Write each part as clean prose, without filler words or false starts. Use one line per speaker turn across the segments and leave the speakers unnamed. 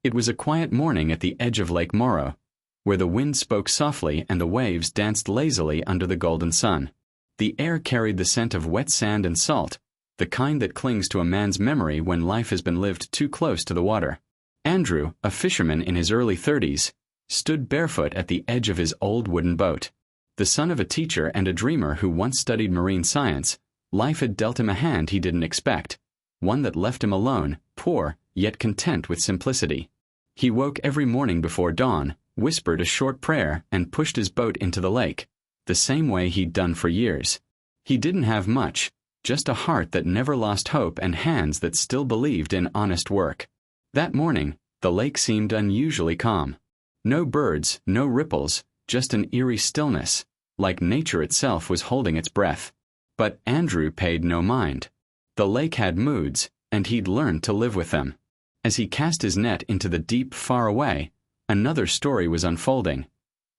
It was a quiet morning at the edge of Lake Morro, where the wind spoke softly and the waves danced lazily under the golden sun. The air carried the scent of wet sand and salt, the kind that clings to a man's memory when life has been lived too close to the water. Andrew, a fisherman in his early 30s, stood barefoot at the edge of his old wooden boat. The son of a teacher and a dreamer who once studied marine science, life had dealt him a hand he didn't expect, one that left him alone, poor, yet content with simplicity. He woke every morning before dawn, whispered a short prayer, and pushed his boat into the lake, the same way he'd done for years. He didn't have much, just a heart that never lost hope and hands that still believed in honest work. That morning, the lake seemed unusually calm. No birds, no ripples, just an eerie stillness, like nature itself was holding its breath. But Andrew paid no mind. The lake had moods, and he'd learned to live with them. As he cast his net into the deep far away, another story was unfolding,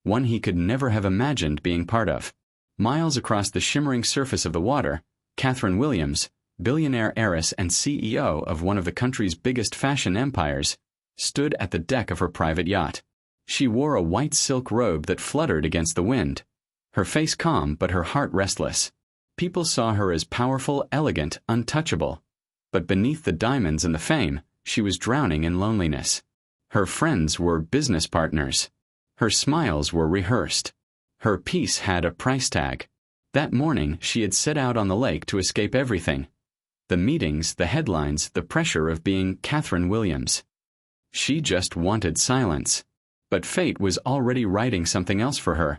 one he could never have imagined being part of. Miles across the shimmering surface of the water, Catherine Williams, billionaire heiress and CEO of one of the country's biggest fashion empires, stood at the deck of her private yacht. She wore a white silk robe that fluttered against the wind, her face calm but her heart restless. People saw her as powerful, elegant, untouchable. But beneath the diamonds and the fame, she was drowning in loneliness. Her friends were business partners. Her smiles were rehearsed. Her peace had a price tag. That morning she had set out on the lake to escape everything. The meetings, the headlines, the pressure of being Catherine Williams. She just wanted silence. But fate was already writing something else for her.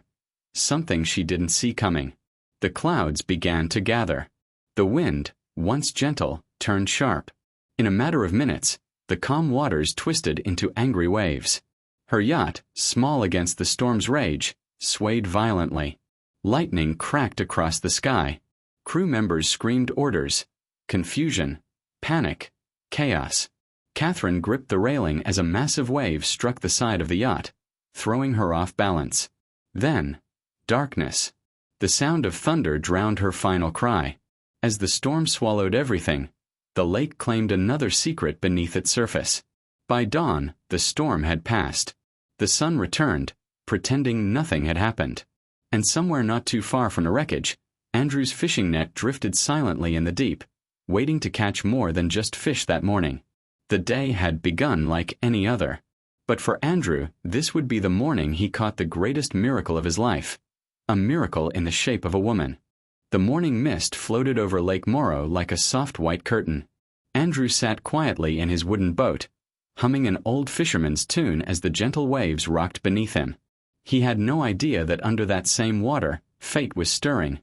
Something she didn't see coming. The clouds began to gather. The wind, once gentle, turned sharp. In a matter of minutes, the calm waters twisted into angry waves. Her yacht, small against the storm's rage, swayed violently. Lightning cracked across the sky. Crew members screamed orders. Confusion, panic, chaos. Catherine gripped the railing as a massive wave struck the side of the yacht, throwing her off balance. Then, darkness. The sound of thunder drowned her final cry. As the storm swallowed everything, the lake claimed another secret beneath its surface. By dawn, the storm had passed. The sun returned, pretending nothing had happened. And somewhere not too far from the wreckage, Andrew's fishing net drifted silently in the deep, waiting to catch more than just fish that morning. The day had begun like any other. But for Andrew, this would be the morning he caught the greatest miracle of his life. A miracle in the shape of a woman. The morning mist floated over Lake Morro like a soft white curtain. Andrew sat quietly in his wooden boat, humming an old fisherman's tune as the gentle waves rocked beneath him. He had no idea that under that same water, fate was stirring,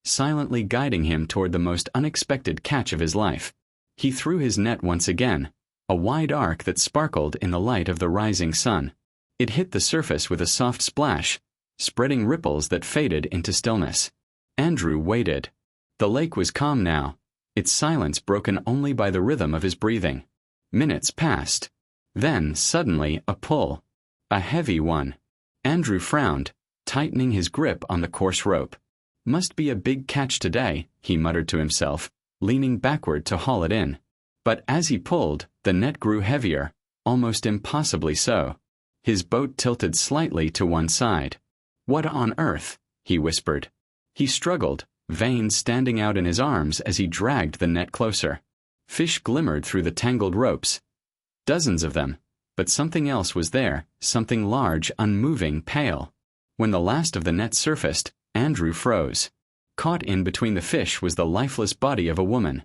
silently guiding him toward the most unexpected catch of his life. He threw his net once again, a wide arc that sparkled in the light of the rising sun. It hit the surface with a soft splash, spreading ripples that faded into stillness. Andrew waited. The lake was calm now, its silence broken only by the rhythm of his breathing. Minutes passed. Then, suddenly, a pull. A heavy one. Andrew frowned, tightening his grip on the coarse rope. Must be a big catch today, he muttered to himself, leaning backward to haul it in. But as he pulled, the net grew heavier, almost impossibly so. His boat tilted slightly to one side. "What on earth?" he whispered. He struggled, veins standing out in his arms as he dragged the net closer. Fish glimmered through the tangled ropes. Dozens of them, but something else was there, something large, unmoving, pale. When the last of the net surfaced, Andrew froze. Caught in between the fish was the lifeless body of a woman.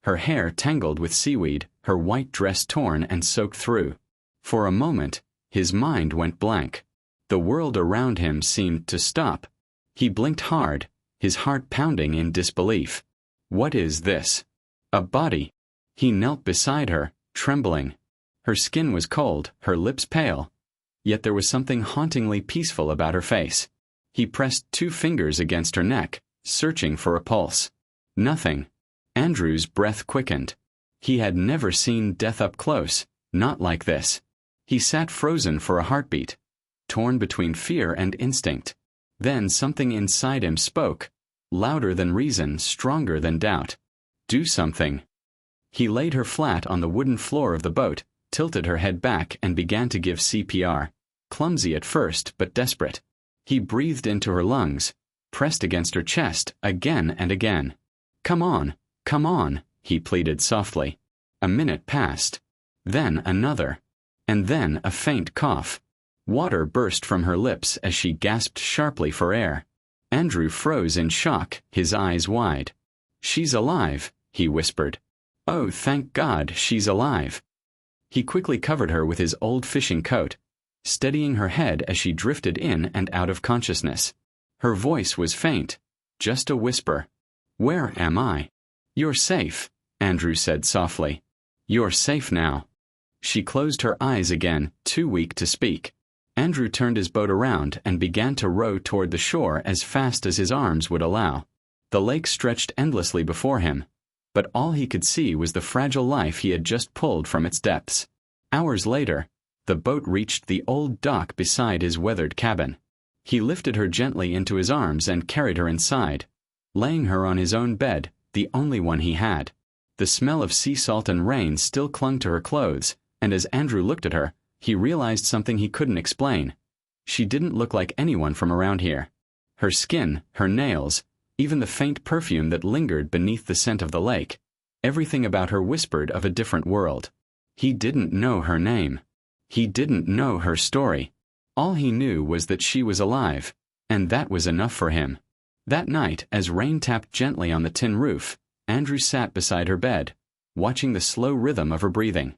Her hair tangled with seaweed, her white dress torn and soaked through. For a moment, his mind went blank. The world around him seemed to stop. He blinked hard, his heart pounding in disbelief. What is this? A body. He knelt beside her, trembling. Her skin was cold, her lips pale, yet there was something hauntingly peaceful about her face. He pressed 2 fingers against her neck, searching for a pulse. Nothing. Andrew's breath quickened. He had never seen death up close, not like this. He sat frozen for a heartbeat, torn between fear and instinct. Then something inside him spoke, louder than reason, stronger than doubt. Do something. He laid her flat on the wooden floor of the boat, tilted her head back and began to give CPR, clumsy at first but desperate. He breathed into her lungs, pressed against her chest again and again. Come on, he pleaded softly. A minute passed. Then another. And then a faint cough. Water burst from her lips as she gasped sharply for air. Andrew froze in shock, his eyes wide. She's alive, he whispered. Oh, thank God, she's alive. He quickly covered her with his old fishing coat, steadying her head as she drifted in and out of consciousness. Her voice was faint, just a whisper. Where am I? You're safe, Andrew said softly. You're safe now. She closed her eyes again, too weak to speak. Andrew turned his boat around and began to row toward the shore as fast as his arms would allow. The lake stretched endlessly before him, but all he could see was the fragile life he had just pulled from its depths. Hours later, the boat reached the old dock beside his weathered cabin. He lifted her gently into his arms and carried her inside, laying her on his own bed, the only one he had. The smell of sea salt and rain still clung to her clothes, and as Andrew looked at her, he realized something he couldn't explain. She didn't look like anyone from around here. Her skin, her nails, even the faint perfume that lingered beneath the scent of the lake, everything about her whispered of a different world. He didn't know her name. He didn't know her story. All he knew was that she was alive, and that was enough for him. That night, as rain tapped gently on the tin roof, Andrew sat beside her bed, watching the slow rhythm of her breathing.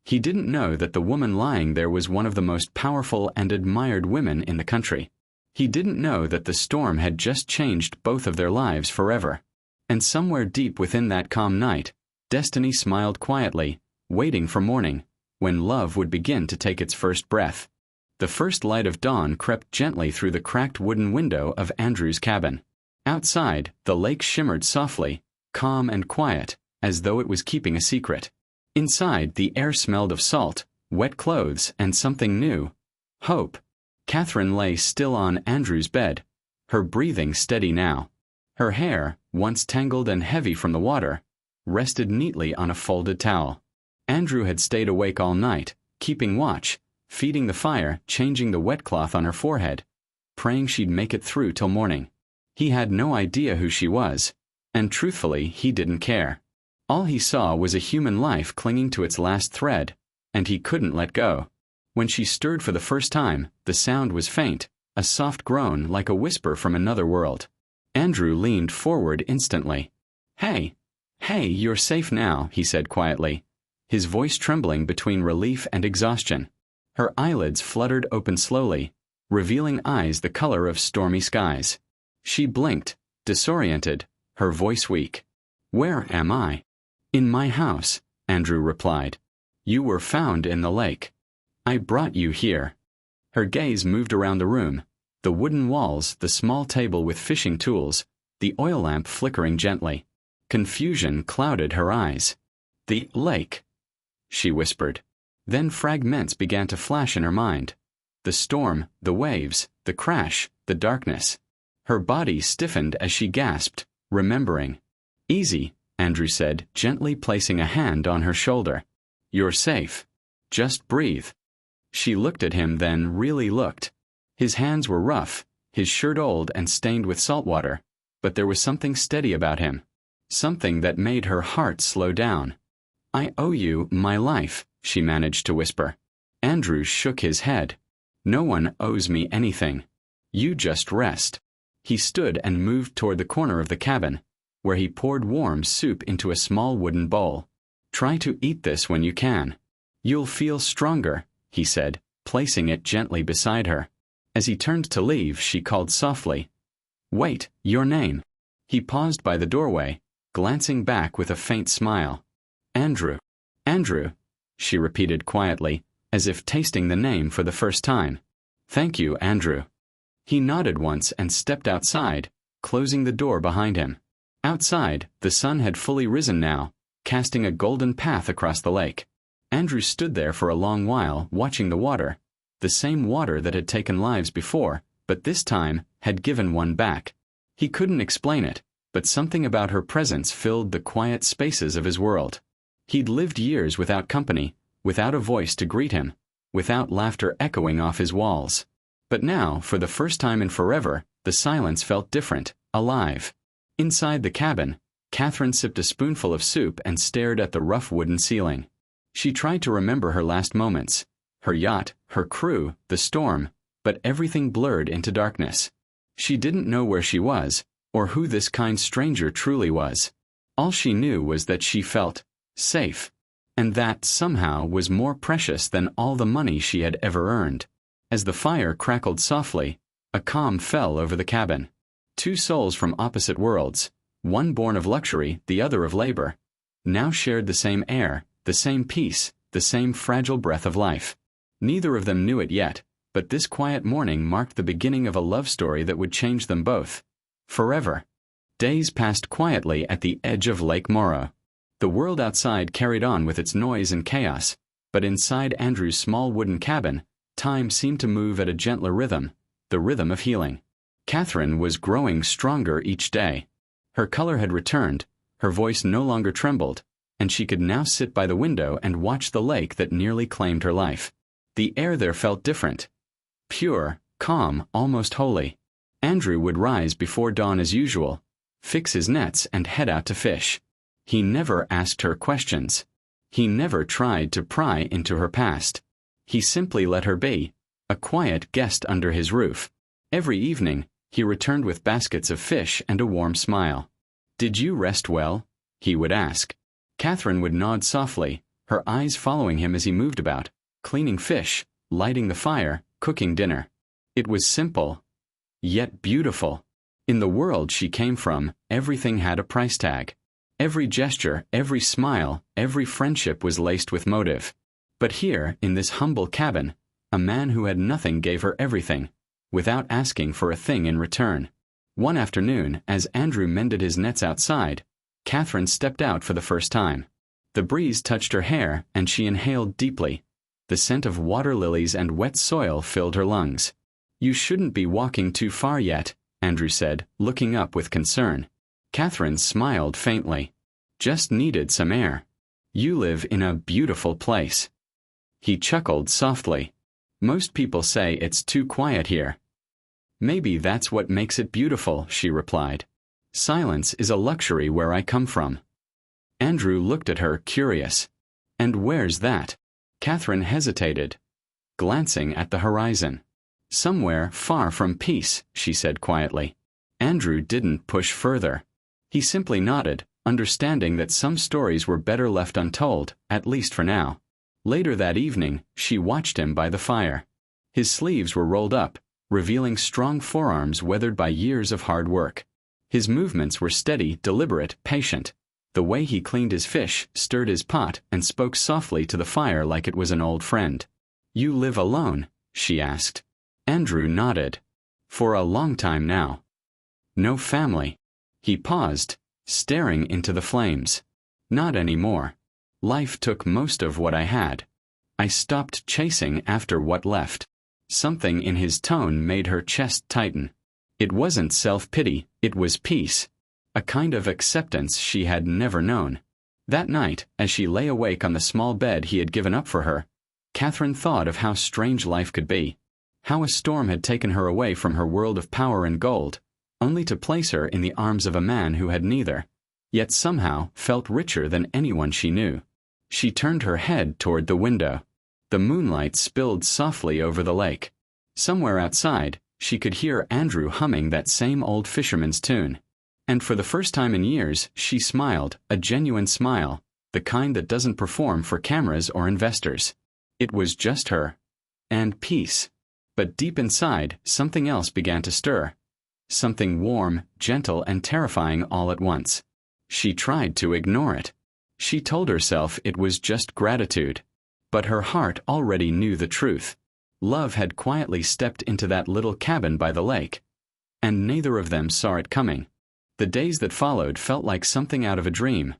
He didn't know that the woman lying there was one of the most powerful and admired women in the country. He didn't know that the storm had just changed both of their lives forever. And somewhere deep within that calm night, destiny smiled quietly, waiting for morning, when love would begin to take its first breath. The first light of dawn crept gently through the cracked wooden window of Andrew's cabin. Outside, the lake shimmered softly, calm and quiet, as though it was keeping a secret. Inside, the air smelled of salt, wet clothes, and something new. Hope. Catherine lay still on Andrew's bed, her breathing steady now. Her hair, once tangled and heavy from the water, rested neatly on a folded towel. Andrew had stayed awake all night, keeping watch, feeding the fire, changing the wet cloth on her forehead, praying she'd make it through till morning. He had no idea who she was, and truthfully, he didn't care. All he saw was a human life clinging to its last thread, and he couldn't let go. When she stirred for the first time, the sound was faint, a soft groan like a whisper from another world. Andrew leaned forward instantly. Hey, you're safe now, he said quietly, his voice trembling between relief and exhaustion. Her eyelids fluttered open slowly, revealing eyes the color of stormy skies. She blinked, disoriented, her voice weak. Where am I? In my house, Andrew replied. You were found in the lake. I brought you here. Her gaze moved around the room, the wooden walls, the small table with fishing tools, the oil lamp flickering gently. Confusion clouded her eyes. The lake, she whispered. Then fragments began to flash in her mind. The storm, the waves, the crash, the darkness. Her body stiffened as she gasped, remembering. Easy, Andrew said, gently placing a hand on her shoulder. You're safe. Just breathe. She looked at him, then really looked. His hands were rough, his shirt old and stained with salt water, but there was something steady about him, something that made her heart slow down. I owe you my life, she managed to whisper. Andrew shook his head. No one owes me anything. You just rest. He stood and moved toward the corner of the cabin, where he poured warm soup into a small wooden bowl. Try to eat this when you can. You'll feel stronger, he said, placing it gently beside her. As he turned to leave, she called softly. Wait, your name. He paused by the doorway, glancing back with a faint smile. Andrew. Andrew, she repeated quietly, as if tasting the name for the first time. Thank you, Andrew. He nodded once and stepped outside, closing the door behind him. Outside, the sun had fully risen now, casting a golden path across the lake. Andrew stood there for a long while, watching the water, the same water that had taken lives before, but this time had given one back. He couldn't explain it, but something about her presence filled the quiet spaces of his world. He'd lived years without company, without a voice to greet him, without laughter echoing off his walls. But now, for the first time in forever, the silence felt different, alive. Inside the cabin, Catherine sipped a spoonful of soup and stared at the rough wooden ceiling. She tried to remember her last moments, her yacht, her crew, the storm, but everything blurred into darkness. She didn't know where she was, or who this kind stranger truly was. All she knew was that she felt safe, and that, somehow, was more precious than all the money she had ever earned. As the fire crackled softly, a calm fell over the cabin. Two souls from opposite worlds, one born of luxury, the other of labor, now shared the same air, the same peace, the same fragile breath of life. Neither of them knew it yet, but this quiet morning marked the beginning of a love story that would change them both. Forever. Days passed quietly at the edge of Lake Morrow. The world outside carried on with its noise and chaos, but inside Andrew's small wooden cabin, time seemed to move at a gentler rhythm, the rhythm of healing. Catherine was growing stronger each day. Her color had returned, her voice no longer trembled, and she could now sit by the window and watch the lake that nearly claimed her life. The air there felt different. Pure, calm, almost holy. Andrew would rise before dawn as usual, fix his nets and head out to fish. He never asked her questions. He never tried to pry into her past. He simply let her be, a quiet guest under his roof. Every evening, he returned with baskets of fish and a warm smile. "Did you rest well?" he would ask. Catherine would nod softly, her eyes following him as he moved about, cleaning fish, lighting the fire, cooking dinner. It was simple, yet beautiful. In the world she came from, everything had a price tag. Every gesture, every smile, every friendship was laced with motive. But here, in this humble cabin, a man who had nothing gave her everything, without asking for a thing in return. One afternoon, as Andrew mended his nets outside, Catherine stepped out for the first time. The breeze touched her hair, and she inhaled deeply. The scent of water lilies and wet soil filled her lungs. "You shouldn't be walking too far yet," Andrew said, looking up with concern. Catherine smiled faintly. "Just needed some air. You live in a beautiful place." He chuckled softly. "Most people say it's too quiet here." "Maybe that's what makes it beautiful," she replied. "Silence is a luxury where I come from." Andrew looked at her, curious. "And where's that?" Catherine hesitated, glancing at the horizon. "Somewhere far from peace," she said quietly. Andrew didn't push further. He simply nodded, understanding that some stories were better left untold, at least for now. Later that evening, she watched him by the fire. His sleeves were rolled up, revealing strong forearms weathered by years of hard work. His movements were steady, deliberate, patient. The way he cleaned his fish, stirred his pot, and spoke softly to the fire like it was an old friend. "You live alone?" she asked. Andrew nodded. "For a long time now." "No family?" He paused, staring into the flames. "Not anymore. Life took most of what I had. I stopped chasing after what left." Something in his tone made her chest tighten. It wasn't self-pity, it was peace. A kind of acceptance she had never known. That night, as she lay awake on the small bed he had given up for her, Catherine thought of how strange life could be. How a storm had taken her away from her world of power and gold, only to place her in the arms of a man who had neither, yet somehow felt richer than anyone she knew. She turned her head toward the window. The moonlight spilled softly over the lake. Somewhere outside, she could hear Andrew humming that same old fisherman's tune. And for the first time in years, she smiled, a genuine smile, the kind that doesn't perform for cameras or investors. It was just her. And peace. But deep inside, something else began to stir. Something warm, gentle, and terrifying all at once. She tried to ignore it. She told herself it was just gratitude. But her heart already knew the truth. Love had quietly stepped into that little cabin by the lake. And neither of them saw it coming. The days that followed felt like something out of a dream.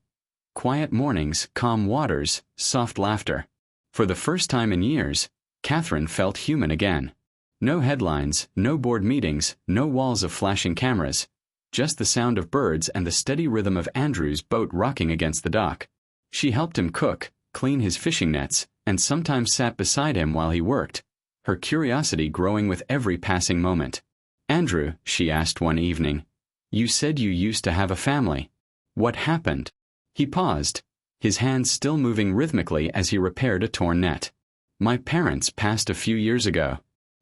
Quiet mornings, calm waters, soft laughter. For the first time in years, Catherine felt human again. No headlines, no board meetings, no walls of flashing cameras. Just the sound of birds and the steady rhythm of Andrew's boat rocking against the dock. She helped him cook, clean his fishing nets, and sometimes sat beside him while he worked, her curiosity growing with every passing moment. "Andrew," she asked one evening, "you said you used to have a family. What happened?" He paused, his hands still moving rhythmically as he repaired a torn net. "My parents passed a few years ago.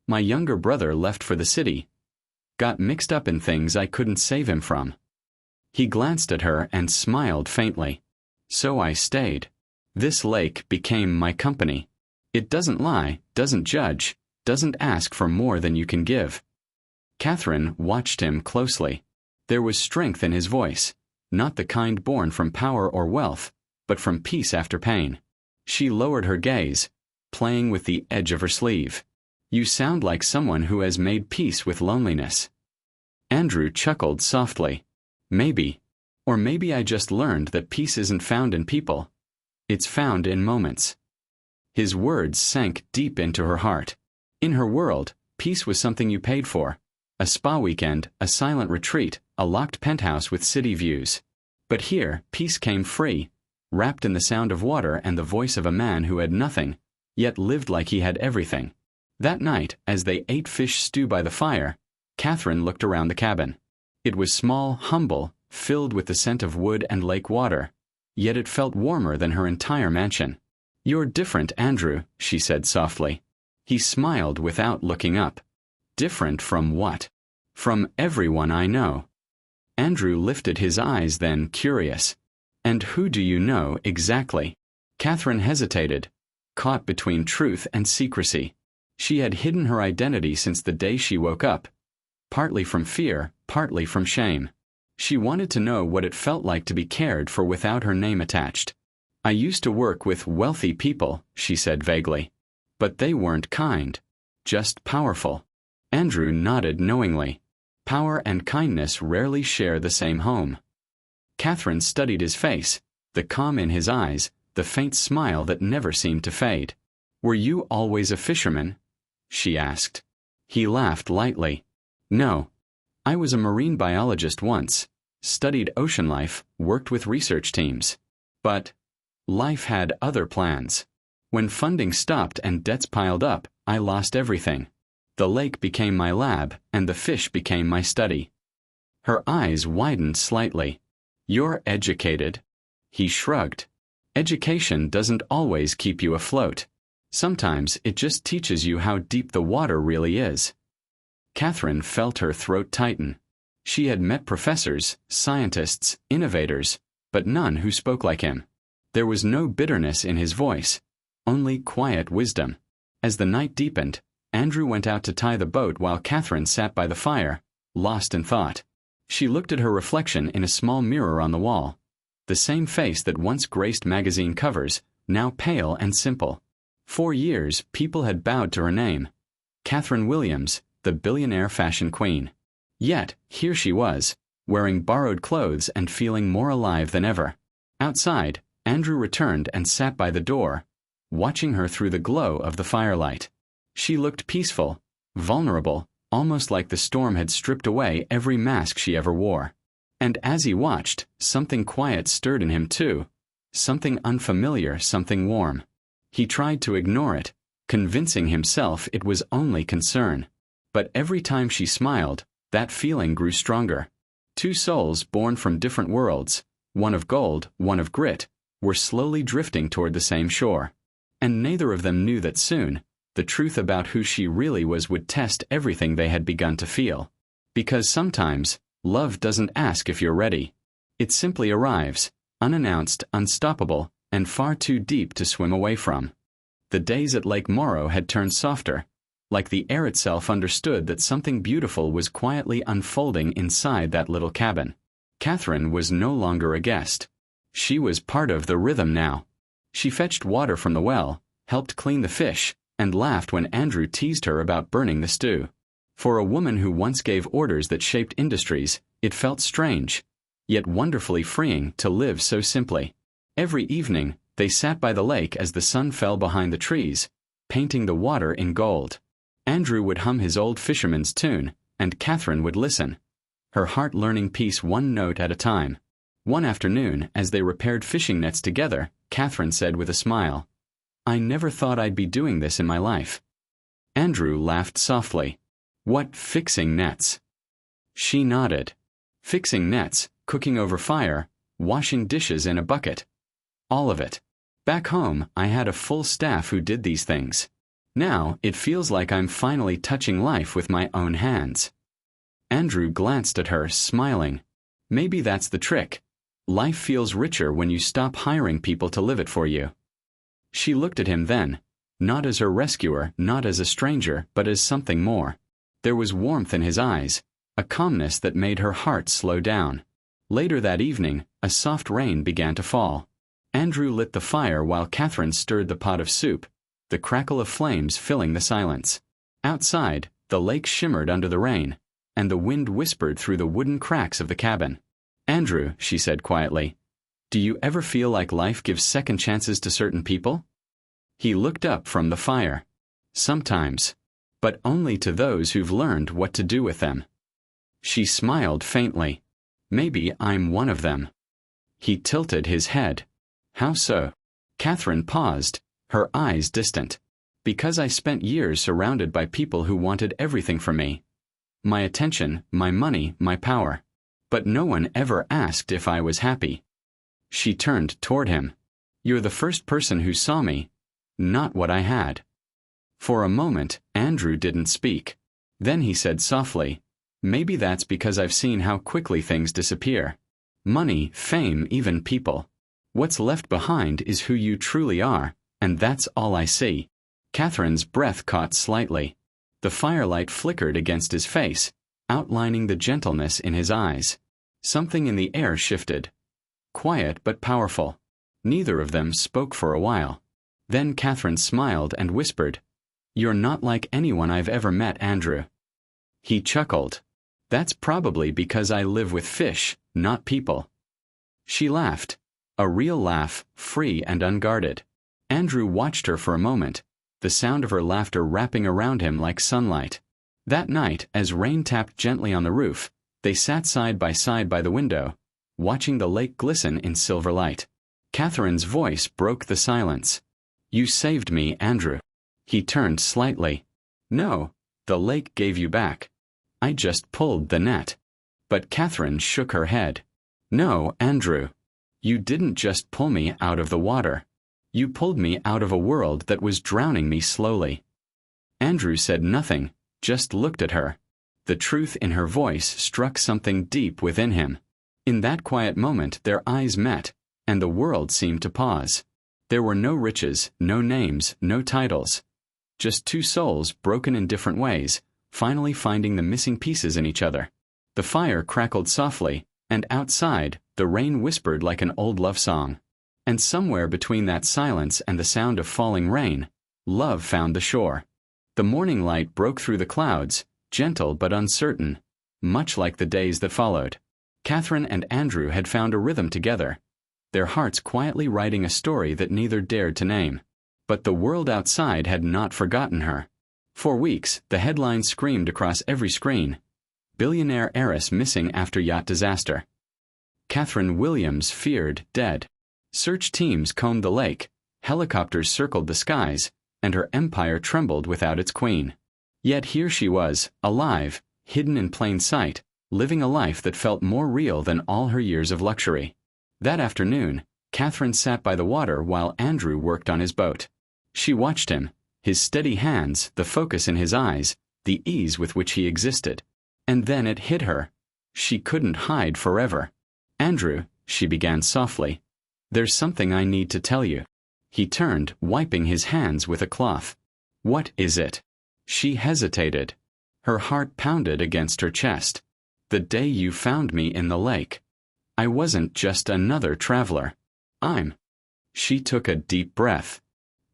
My younger brother left for the city. Got mixed up in things I couldn't save him from." He glanced at her and smiled faintly. "So I stayed. This lake became my company. It doesn't lie, doesn't judge, doesn't ask for more than you can give." Catherine watched him closely. There was strength in his voice, not the kind born from power or wealth, but from peace after pain. She lowered her gaze, playing with the edge of her sleeve. "You sound like someone who has made peace with loneliness." Andrew chuckled softly. "Maybe. Or maybe I just learned that peace isn't found in people. It's found in moments." His words sank deep into her heart. In her world, peace was something you paid for. A spa weekend, a silent retreat, a locked penthouse with city views. But here, peace came free, wrapped in the sound of water and the voice of a man who had nothing, yet lived like he had everything. That night, as they ate fish stew by the fire, Catherine looked around the cabin. It was small, humble, filled with the scent of wood and lake water, yet it felt warmer than her entire mansion. "You're different, Andrew," she said softly. He smiled without looking up. "Different from what?" "From everyone I know." Andrew lifted his eyes then, curious. "And who do you know exactly?" Catherine hesitated, caught between truth and secrecy. She had hidden her identity since the day she woke up, partly from fear, partly from shame. She wanted to know what it felt like to be cared for without her name attached. "I used to work with wealthy people," she said vaguely. "But they weren't kind. Just powerful." Andrew nodded knowingly. Power and kindness rarely share the same home. Catherine studied his face, the calm in his eyes, the faint smile that never seemed to fade. "Were you always a fisherman?" she asked. He laughed lightly. "No. I was a marine biologist once, studied ocean life, worked with research teams. But life had other plans. When funding stopped and debts piled up, I lost everything. The lake became my lab, and the fish became my study." Her eyes widened slightly. "You're educated." He shrugged. "Education doesn't always keep you afloat. Sometimes it just teaches you how deep the water really is." Catherine felt her throat tighten. She had met professors, scientists, innovators, but none who spoke like him. There was no bitterness in his voice, only quiet wisdom. As the night deepened, Andrew went out to tie the boat while Catherine sat by the fire, lost in thought. She looked at her reflection in a small mirror on the wall. The same face that once graced magazine covers, now pale and simple. For years, people had bowed to her name. Catherine Williams, the billionaire fashion queen. Yet, here she was, wearing borrowed clothes and feeling more alive than ever. Outside, Andrew returned and sat by the door, watching her through the glow of the firelight. She looked peaceful, vulnerable, almost like the storm had stripped away every mask she ever wore. And as he watched, something quiet stirred in him too, something unfamiliar, something warm. He tried to ignore it, convincing himself it was only concern. But every time she smiled, that feeling grew stronger. Two souls born from different worlds, one of gold, one of grit, were slowly drifting toward the same shore. And neither of them knew that soon, the truth about who she really was would test everything they had begun to feel. Because sometimes, love doesn't ask if you're ready. It simply arrives, unannounced, unstoppable, and far too deep to swim away from. The days at Lake Morrow had turned softer, like the air itself understood that something beautiful was quietly unfolding inside that little cabin. Catherine was no longer a guest. She was part of the rhythm now. She fetched water from the well, helped clean the fish, and laughed when Andrew teased her about burning the stew. For a woman who once gave orders that shaped industries, it felt strange, yet wonderfully freeing to live so simply. Every evening, they sat by the lake as the sun fell behind the trees, painting the water in gold. Andrew would hum his old fisherman's tune, and Catherine would listen, her heart learning peace one note at a time. One afternoon, as they repaired fishing nets together, Catherine said with a smile, I never thought I'd be doing this in my life. Andrew laughed softly. What, fixing nets? She nodded. Fixing nets, cooking over fire, washing dishes in a bucket. All of it. Back home, I had a full staff who did these things. Now, it feels like I'm finally touching life with my own hands. Andrew glanced at her, smiling. Maybe that's the trick. Life feels richer when you stop hiring people to live it for you. She looked at him then, not as her rescuer, not as a stranger, but as something more. There was warmth in his eyes, a calmness that made her heart slow down. Later that evening, a soft rain began to fall. Andrew lit the fire while Catherine stirred the pot of soup, the crackle of flames filling the silence. Outside, the lake shimmered under the rain, and the wind whispered through the wooden cracks of the cabin. Andrew, she said quietly, do you ever feel like life gives second chances to certain people? He looked up from the fire. Sometimes. But only to those who've learned what to do with them. She smiled faintly. Maybe I'm one of them. He tilted his head. How so? Catherine paused, her eyes distant. Because I spent years surrounded by people who wanted everything from me. My attention, my money, my power. But no one ever asked if I was happy. She turned toward him. You're the first person who saw me, not what I had. For a moment, Andrew didn't speak. Then he said softly, maybe that's because I've seen how quickly things disappear. Money, fame, even people. What's left behind is who you truly are, and that's all I see. Catherine's breath caught slightly. The firelight flickered against his face, outlining the gentleness in his eyes. Something in the air shifted. Quiet but powerful. Neither of them spoke for a while. Then Catherine smiled and whispered, You're not like anyone I've ever met, Andrew. He chuckled. That's probably because I live with fish, not people. She laughed. A real laugh, free and unguarded. Andrew watched her for a moment, the sound of her laughter wrapping around him like sunlight. That night, as rain tapped gently on the roof, they sat side by the window, watching the lake glisten in silver light. Catherine's voice broke the silence. You saved me, Andrew. He turned slightly. No, the lake gave you back. I just pulled the net. But Catherine shook her head. No, Andrew. You didn't just pull me out of the water. You pulled me out of a world that was drowning me slowly. Andrew said nothing, just looked at her. The truth in her voice struck something deep within him. In that quiet moment their eyes met, and the world seemed to pause. There were no riches, no names, no titles. Just two souls broken in different ways, finally finding the missing pieces in each other. The fire crackled softly, and outside, the rain whispered like an old love song. And somewhere between that silence and the sound of falling rain, love found the shore. The morning light broke through the clouds, gentle but uncertain, much like the days that followed. Catherine and Andrew had found a rhythm together, their hearts quietly writing a story that neither dared to name. But the world outside had not forgotten her. For weeks, the headlines screamed across every screen, Billionaire heiress missing after yacht disaster. Catherine Williams feared dead. Search teams combed the lake, helicopters circled the skies, and her empire trembled without its queen. Yet here she was, alive, hidden in plain sight, living a life that felt more real than all her years of luxury. That afternoon, Catherine sat by the water while Andrew worked on his boat. She watched him, his steady hands, the focus in his eyes, the ease with which he existed. And then it hit her. She couldn't hide forever. Andrew, she began softly, there's something I need to tell you. He turned, wiping his hands with a cloth. What is it? She hesitated. Her heart pounded against her chest. The day you found me in the lake. I wasn't just another traveler. She took a deep breath.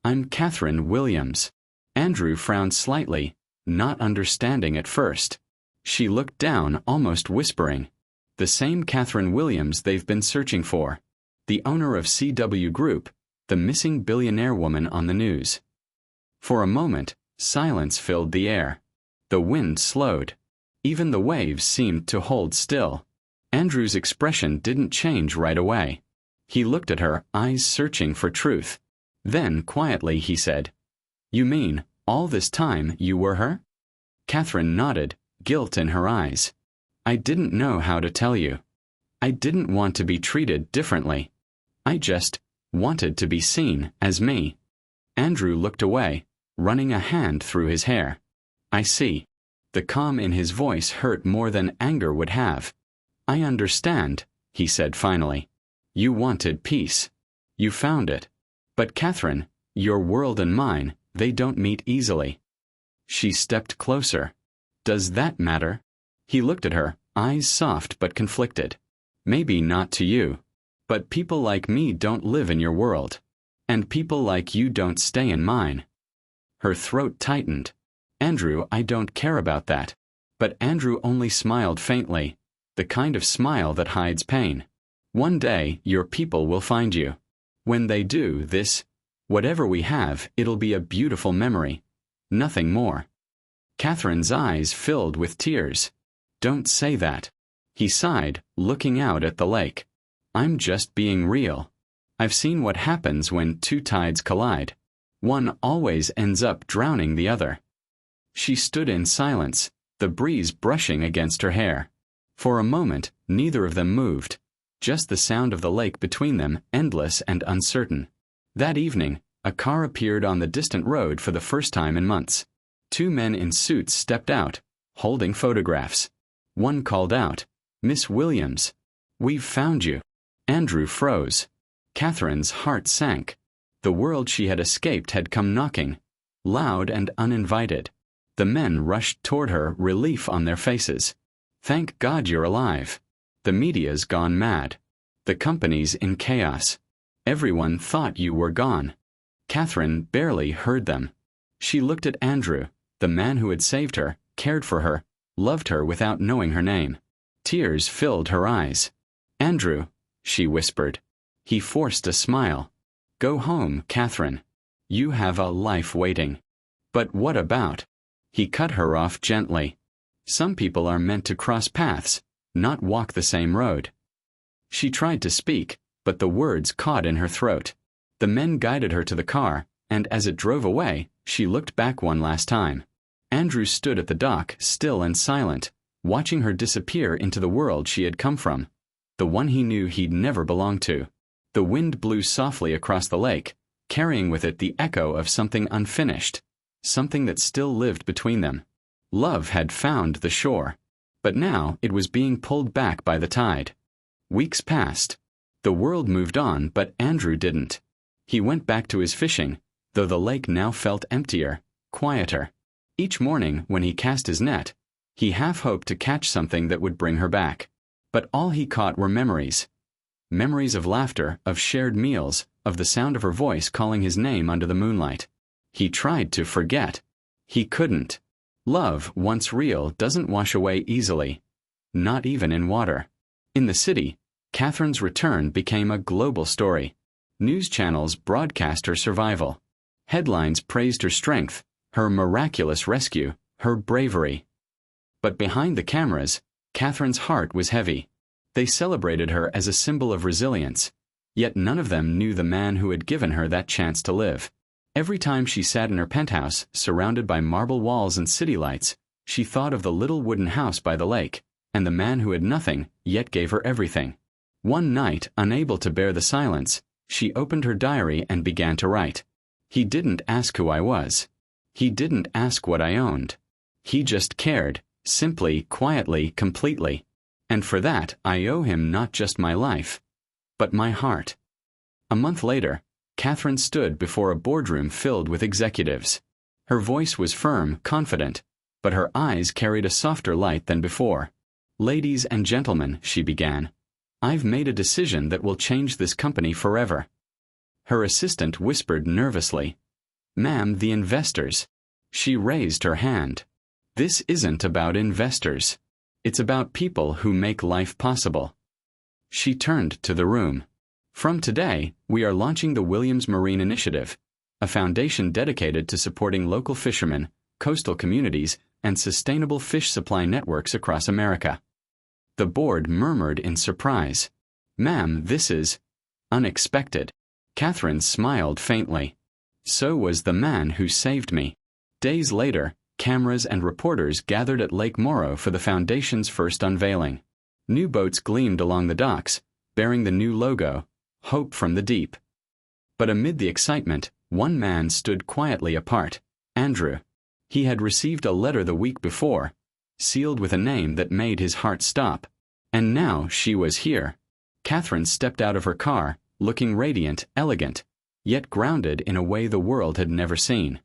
I'm Catherine Williams. Andrew frowned slightly, not understanding at first. She looked down, almost whispering. The same Catherine Williams they've been searching for. The owner of CW Group, the missing billionaire woman on the news. For a moment, silence filled the air. The wind slowed. Even the waves seemed to hold still. Andrew's expression didn't change right away. He looked at her, eyes searching for truth. Then, quietly, he said, "You mean, all this time you were her?" Catherine nodded, guilt in her eyes. "I didn't know how to tell you. I didn't want to be treated differently. I just wanted to be seen as me." Andrew looked away, running a hand through his hair. "I see." The calm in his voice hurt more than anger would have. "I understand," he said finally. "You wanted peace. You found it. But Catherine, your world and mine, they don't meet easily." She stepped closer. "Does that matter?" He looked at her, eyes soft but conflicted. "Maybe not to you. But people like me don't live in your world. And people like you don't stay in mine." Her throat tightened. "Andrew, I don't care about that." But Andrew only smiled faintly, the kind of smile that hides pain. "One day, your people will find you. When they do, whatever we have, it'll be a beautiful memory. Nothing more." Catherine's eyes filled with tears. "Don't say that." He sighed, looking out at the lake. "I'm just being real. I've seen what happens when two tides collide. One always ends up drowning the other." She stood in silence, the breeze brushing against her hair. For a moment, neither of them moved, just the sound of the lake between them, endless and uncertain. That evening, a car appeared on the distant road for the first time in months. Two men in suits stepped out, holding photographs. One called out, "Miss Williams, we've found you." Andrew froze. Catherine's heart sank. The world she had escaped had come knocking, loud and uninvited. The men rushed toward her, relief on their faces. "Thank God you're alive. The media's gone mad. The company's in chaos. Everyone thought you were gone." Catherine barely heard them. She looked at Andrew, the man who had saved her, cared for her, loved her without knowing her name. Tears filled her eyes. "Andrew," she whispered. He forced a smile. "Go home, Catherine. You have a life waiting." "But what about?" He cut her off gently. "Some people are meant to cross paths, not walk the same road." She tried to speak, but the words caught in her throat. The men guided her to the car, and as it drove away, she looked back one last time. Andrew stood at the dock, still and silent, watching her disappear into the world she had come from, the one he knew he'd never belonged to. The wind blew softly across the lake, carrying with it the echo of something unfinished, something that still lived between them. Love had found the shore, but now it was being pulled back by the tide. Weeks passed. The world moved on, but Andrew didn't. He went back to his fishing, though the lake now felt emptier, quieter. Each morning, when he cast his net, he half hoped to catch something that would bring her back. But all he caught were memories. Memories of laughter, of shared meals, of the sound of her voice calling his name under the moonlight. He tried to forget. He couldn't. Love, once real, doesn't wash away easily. Not even in water. In the city, Catherine's return became a global story. News channels broadcast her survival. Headlines praised her strength, her miraculous rescue, her bravery. But behind the cameras, Catherine's heart was heavy. They celebrated her as a symbol of resilience, yet none of them knew the man who had given her that chance to live. Every time she sat in her penthouse, surrounded by marble walls and city lights, she thought of the little wooden house by the lake, and the man who had nothing, yet gave her everything. One night, unable to bear the silence, she opened her diary and began to write. "He didn't ask who I was. He didn't ask what I owned. He just cared, simply, quietly, completely. And for that, I owe him not just my life, but my heart." A month later, Catherine stood before a boardroom filled with executives. Her voice was firm, confident, but her eyes carried a softer light than before. "Ladies and gentlemen," she began, "I've made a decision that will change this company forever." Her assistant whispered nervously, "Ma'am, the investors." She raised her hand. "This isn't about investors. It's about people who make life possible." She turned to the room. "From today, we are launching the Williams Marine Initiative, a foundation dedicated to supporting local fishermen, coastal communities, and sustainable fish supply networks across America." The board murmured in surprise, "Ma'am, this is unexpected." Catherine smiled faintly. So was the man who saved me. Days later, cameras and reporters gathered at Lake Morrow for the Foundation's first unveiling. New boats gleamed along the docks, bearing the new logo, Hope from the Deep. But amid the excitement, one man stood quietly apart, Andrew. He had received a letter the week before, sealed with a name that made his heart stop. And now she was here. Catherine stepped out of her car, looking radiant, elegant, yet grounded in a way the world had never seen.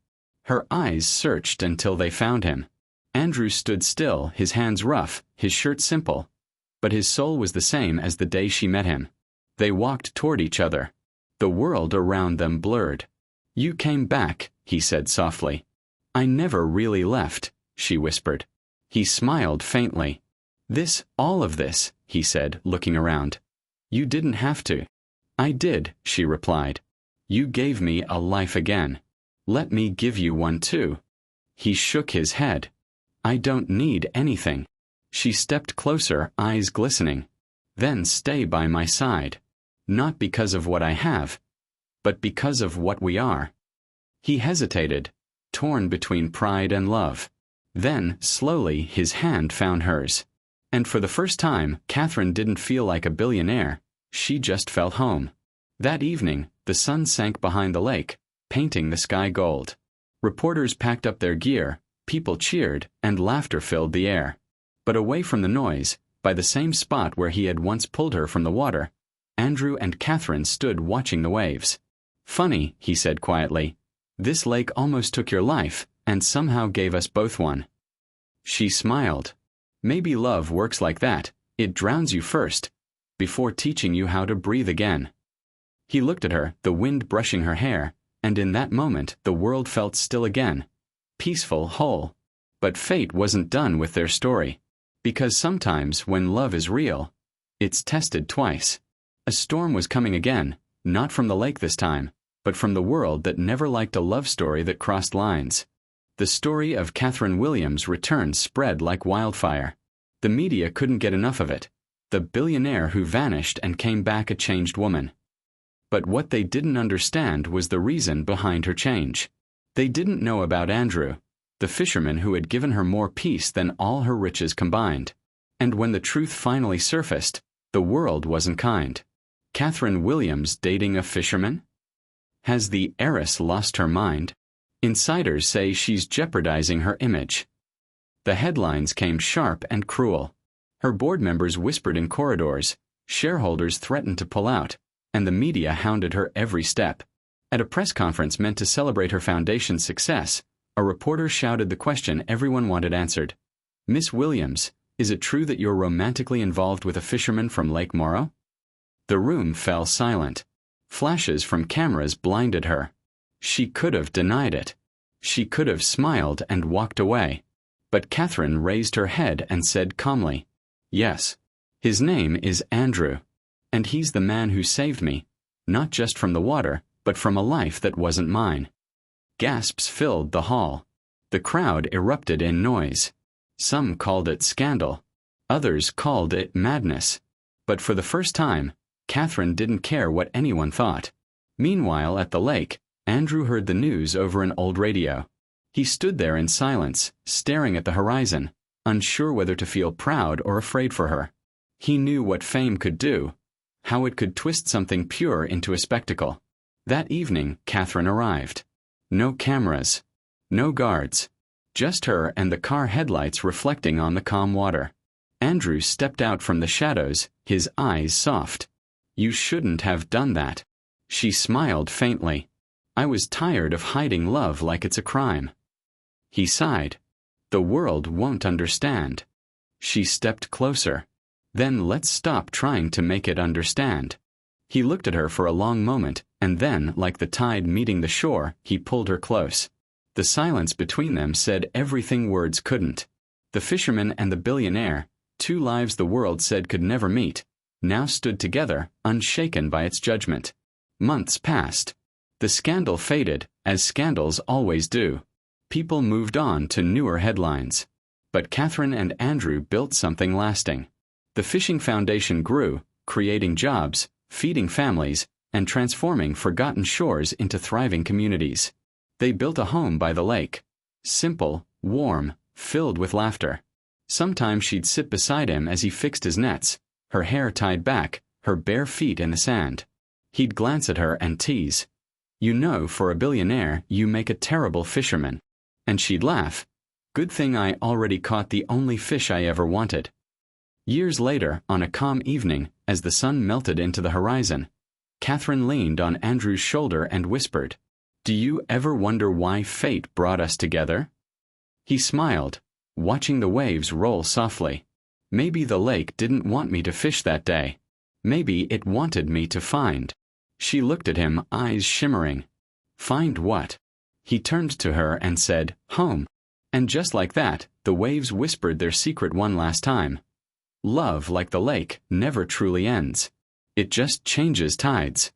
Her eyes searched until they found him. Andrew stood still, his hands rough, his shirt simple, but his soul was the same as the day she met him. They walked toward each other. The world around them blurred. "You came back," he said softly. "I never really left," she whispered. He smiled faintly. All of this," he said, looking around. "You didn't have to." "I did," she replied. "You gave me a life again. Let me give you one too." He shook his head. "I don't need anything." She stepped closer, eyes glistening. "Then stay by my side. Not because of what I have, but because of what we are." He hesitated, torn between pride and love. Then, slowly, his hand found hers. And for the first time, Catherine didn't feel like a billionaire. She just felt home. That evening, the sun sank behind the lake, painting the sky gold. Reporters packed up their gear, people cheered, and laughter filled the air. But away from the noise, by the same spot where he had once pulled her from the water, Andrew and Catherine stood watching the waves. "Funny," he said quietly. "This lake almost took your life, and somehow gave us both one." She smiled. "Maybe love works like that. It drowns you first, before teaching you how to breathe again." He looked at her, the wind brushing her hair, and in that moment the world felt still again. Peaceful, whole. But fate wasn't done with their story. Because sometimes, when love is real, it's tested twice. A storm was coming again, not from the lake this time, but from the world that never liked a love story that crossed lines. The story of Catherine Williams' return spread like wildfire. The media couldn't get enough of it. The billionaire who vanished and came back a changed woman. But what they didn't understand was the reason behind her change. They didn't know about Andrew, the fisherman who had given her more peace than all her riches combined. And when the truth finally surfaced, the world wasn't kind. Catherine Williams dating a fisherman? Has the heiress lost her mind? Insiders say she's jeopardizing her image. The headlines came sharp and cruel. Her board members whispered in corridors, shareholders threatened to pull out, and the media hounded her every step. At a press conference meant to celebrate her foundation's success, a reporter shouted the question everyone wanted answered. "Miss Williams, is it true that you're romantically involved with a fisherman from Lake Morrow?" The room fell silent. Flashes from cameras blinded her. She could have denied it. She could have smiled and walked away. But Catherine raised her head and said calmly, "Yes. His name is Andrew. And he's the man who saved me, not just from the water, but from a life that wasn't mine." Gasps filled the hall. The crowd erupted in noise. Some called it scandal. Others called it madness. But for the first time, Catherine didn't care what anyone thought. Meanwhile, at the lake, Andrew heard the news over an old radio. He stood there in silence, staring at the horizon, unsure whether to feel proud or afraid for her. He knew what fame could do, how it could twist something pure into a spectacle. That evening, Catherine arrived. No cameras, no guards, just her and the car headlights reflecting on the calm water. Andrew stepped out from the shadows, his eyes soft. "You shouldn't have done that." She smiled faintly. "I was tired of hiding love like it's a crime." He sighed. "The world won't understand." She stepped closer. "Then let's stop trying to make it understand." He looked at her for a long moment, and then, like the tide meeting the shore, he pulled her close. The silence between them said everything words couldn't. The fisherman and the billionaire, two lives the world said could never meet, now stood together, unshaken by its judgment. Months passed. The scandal faded, as scandals always do. People moved on to newer headlines. But Catherine and Andrew built something lasting. The Fishing Foundation grew, creating jobs, feeding families, and transforming forgotten shores into thriving communities. They built a home by the lake. Simple, warm, filled with laughter. Sometimes she'd sit beside him as he fixed his nets, her hair tied back, her bare feet in the sand. He'd glance at her and tease, "You know, for a billionaire, you make a terrible fisherman." And she'd laugh, "Good thing I already caught the only fish I ever wanted." Years later, on a calm evening, as the sun melted into the horizon, Catherine leaned on Andrew's shoulder and whispered, "Do you ever wonder why fate brought us together?" He smiled, watching the waves roll softly. "Maybe the lake didn't want me to fish that day. Maybe it wanted me to find." She looked at him, eyes shimmering. "Find what?" He turned to her and said, "Home." And just like that, the waves whispered their secret one last time. Love, like the lake, never truly ends. It just changes tides.